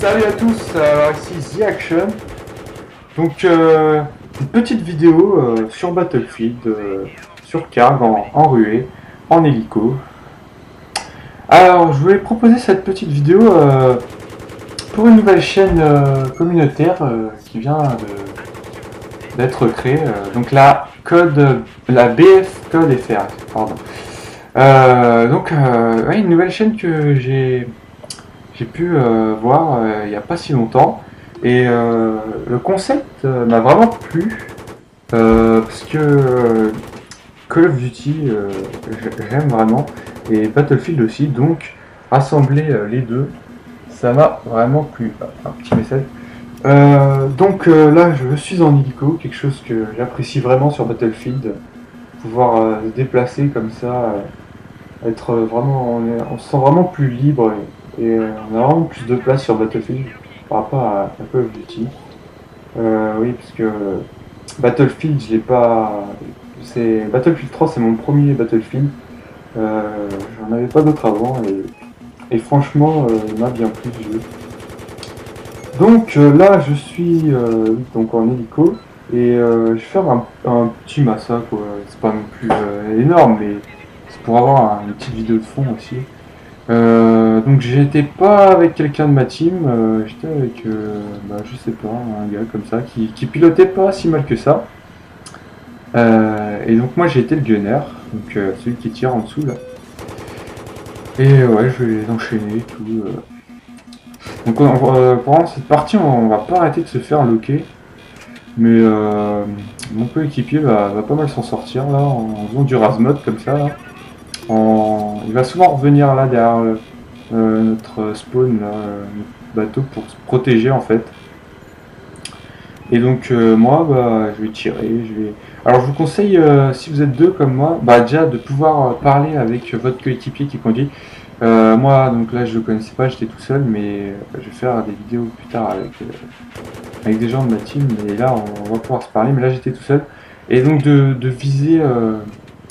Salut à tous, alors ici The Action. Donc une petite vidéo sur Battlefield, sur Karg, en ruée, en hélico. Alors je voulais proposer cette petite vidéo pour une nouvelle chaîne communautaire qui vient d'être créée. Donc la BF Code FR, pardon. Ouais, une nouvelle chaîne que j'ai pu voir il n'y a pas si longtemps. Et le concept m'a vraiment plu parce que Call of Duty, j'aime vraiment, et Battlefield aussi, donc rassembler les deux, ça m'a vraiment plu. Un petit message. Là, je suis en hélico, quelque chose que j'apprécie vraiment sur Battlefield, pouvoir se déplacer comme ça, être vraiment, on se sent vraiment plus libre et on a vraiment plus de place sur Battlefield par rapport à Call of Duty. Oui, parce que Battlefield, je l'ai pas. C'est Battlefield 3, c'est mon premier Battlefield. J'en avais pas d'autres avant et franchement, il m'a bien plu ce jeu. Donc là, je suis donc en hélico et je vais faire un petit massacre. C'est pas non plus énorme, mais c'est pour avoir une petite vidéo de fond aussi. Donc j'étais pas avec quelqu'un de ma team, j'étais avec, je sais pas, un gars comme ça qui pilotait pas si mal que ça. Et donc moi j'ai été le gunner, donc celui qui tire en dessous là. Et ouais, je vais les enchaîner et tout. Donc pendant cette partie, on va pas arrêter de se faire loquer. Mais mon coéquipier va pas mal s'en sortir là, en faisant du rasmod comme ça. Là. Il va souvent revenir là derrière notre spawn, là, notre bateau pour se protéger en fait. Et donc moi, je vais tirer. Alors je vous conseille, si vous êtes deux comme moi, déjà de pouvoir parler avec votre coéquipier qui conduit. Moi, donc là, je le connaissais pas, j'étais tout seul, mais je vais faire des vidéos plus tard avec des gens de ma team. Et là, on va pouvoir se parler, mais là, j'étais tout seul. Et donc de viser,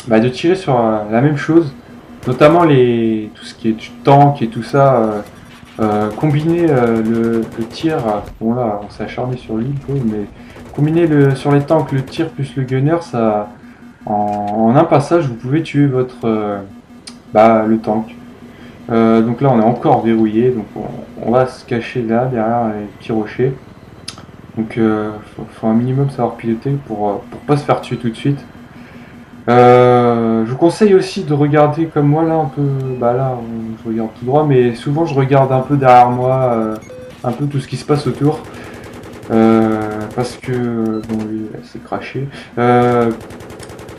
de tirer sur la même chose, notamment tout ce qui est tank et tout ça. Combiner le tir, bon là on s'est acharné sur lui, mais combiner sur les tanks le tir plus le gunner, ça, en un passage vous pouvez tuer le tank. Donc là on est encore verrouillé, donc on va se cacher là derrière les petits rochers. Donc faut un minimum savoir piloter pour pas se faire tuer tout de suite. Je vous conseille aussi de regarder comme moi là un peu, je regarde tout droit, mais souvent je regarde un peu derrière moi, un peu tout ce qui se passe autour, parce que bon lui c'est craché.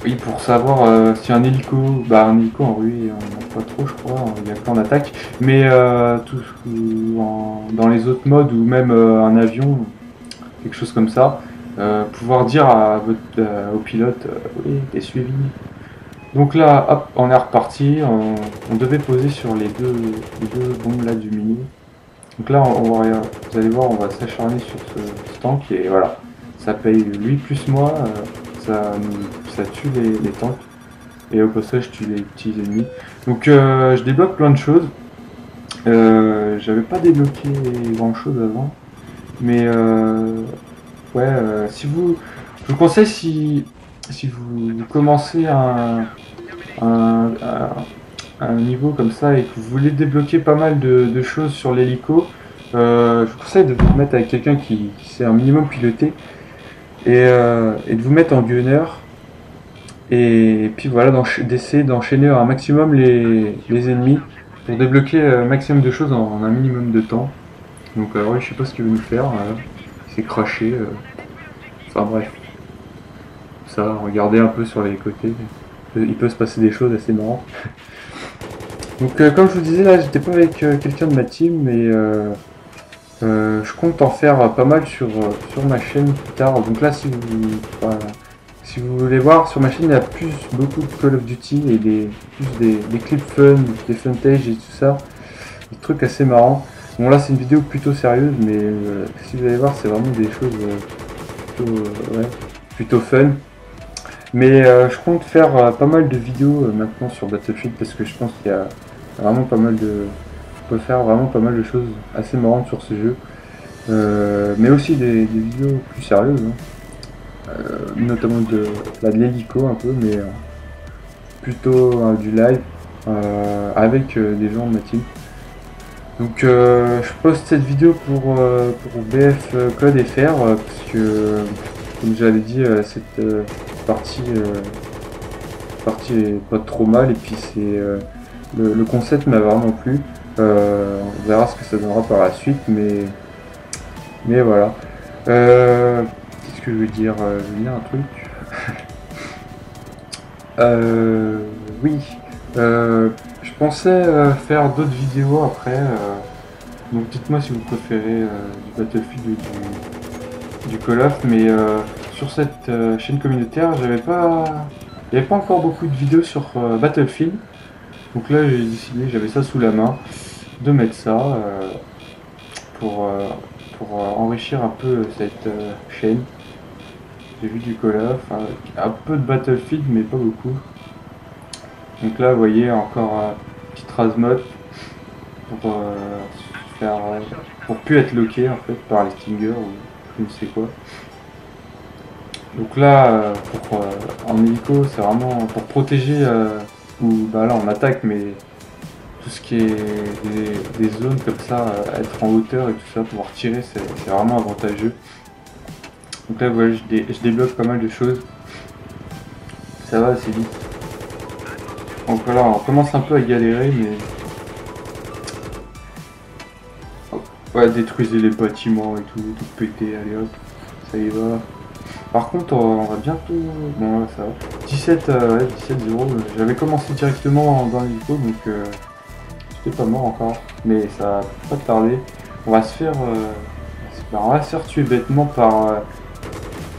Oui, pour savoir si un hélico en ruée on n'a pas trop je crois, il y a qu'en attaque, mais dans les autres modes ou même un avion, quelque chose comme ça. Pouvoir dire au pilote oui t'es suivi. Donc là hop on est reparti, on devait poser sur les deux bombes là du milieu. Donc là vous allez voir on va s'acharner sur ce tank et voilà, ça paye lui plus moi, ça tue les tanks et au passage tue les petits ennemis. Donc je débloque plein de choses, j'avais pas débloqué grand chose avant, mais ouais, je vous conseille si vous commencez un niveau comme ça et que vous voulez débloquer pas mal de choses sur l'hélico, je vous conseille de vous mettre avec quelqu'un qui sait un minimum piloter et de vous mettre en gunner et puis voilà, d'essayer d'enchaîner un maximum les ennemis pour débloquer un maximum de choses en un minimum de temps. Donc ouais, je sais pas ce qu'il veut nous faire, c'est craché. Enfin bref, ça, regardez un peu sur les côtés, il peut se passer des choses assez marrantes. Donc comme je vous disais là, j'étais pas avec quelqu'un de ma team, mais je compte en faire pas mal sur ma chaîne plus tard. Donc là, si vous voulez voir, sur ma chaîne il y a beaucoup de Call of Duty et des clips fun, des footage et tout ça, des trucs assez marrants. Bon là c'est une vidéo plutôt sérieuse, mais si vous allez voir c'est vraiment des choses plutôt fun. Mais je compte faire pas mal de vidéos maintenant sur Battlefield parce que je pense qu'il y a vraiment pas mal je peux faire vraiment pas mal de choses assez marrantes sur ce jeu. Mais aussi des vidéos plus sérieuses, hein. Notamment de l'hélico un peu, mais plutôt du live avec des gens de ma team. Donc je poste cette vidéo pour BF Code FR parce que comme j'avais dit cette partie est pas trop mal et puis c'est le concept m'a vraiment plu. On verra ce que ça donnera par la suite, mais voilà. Qu'est-ce que je veux dire? Je veux dire un truc. Oui. Je pensais faire d'autres vidéos après. Donc dites-moi si vous préférez du Battlefield ou du Call of, mais sur cette chaîne communautaire, il n'y avait pas encore beaucoup de vidéos sur Battlefield. Donc là, j'ai décidé, j'avais ça sous la main, de mettre ça pour, enrichir un peu cette chaîne. J'ai vu du Call of, un peu de Battlefield, mais pas beaucoup. Donc là, vous voyez, encore petite Razmod pour pour plus être loqué en fait par les Stingers ou je ne sais quoi. Donc là, en hélico, c'est vraiment pour protéger ou bah là on attaque, mais tout ce qui est des zones comme ça, être en hauteur et tout ça, pouvoir tirer, c'est vraiment avantageux. Donc là, vous voyez, je débloque pas mal de choses. Ça va assez vite. Donc voilà, on commence un peu à galérer, mais ouais, détruisez les bâtiments et tout péter, allez hop, ça y va. Par contre, on va bientôt... Bon, là, ça va. 17, ouais, 17-0, j'avais commencé directement dans l'hélico, donc j'étais pas mort encore, mais ça va pas tarder. On va se faire... on va se faire tuer bêtement par...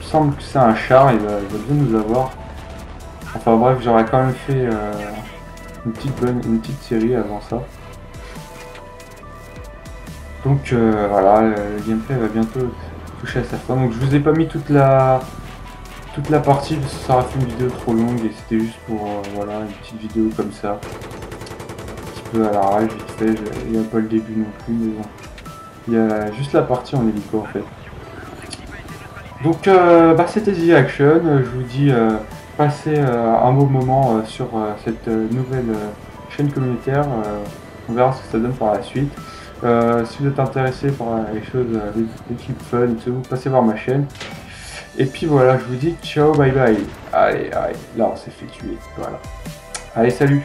il me semble que c'est un char, il va bien nous avoir. Enfin bref, j'aurais quand même fait une petite série avant ça. Donc voilà, le gameplay va bientôt toucher à sa fin. Donc je vous ai pas mis toute la partie parce que ça aurait fait une vidéo trop longue et c'était juste pour voilà, une petite vidéo comme ça. Un petit peu à l'arrache, vite fait, il n'y a pas le début non plus, mais bon. Il y a juste la partie en hélico en fait. Donc bah, c'était The Action, je vous dis passez un beau moment sur cette nouvelle chaîne communautaire, on verra ce que ça donne par la suite. Si vous êtes intéressé par les choses, les clips fun et tout, passez voir ma chaîne. Et puis voilà, je vous dis ciao, bye bye. Allez, là on s'est fait tuer, voilà. Allez, salut!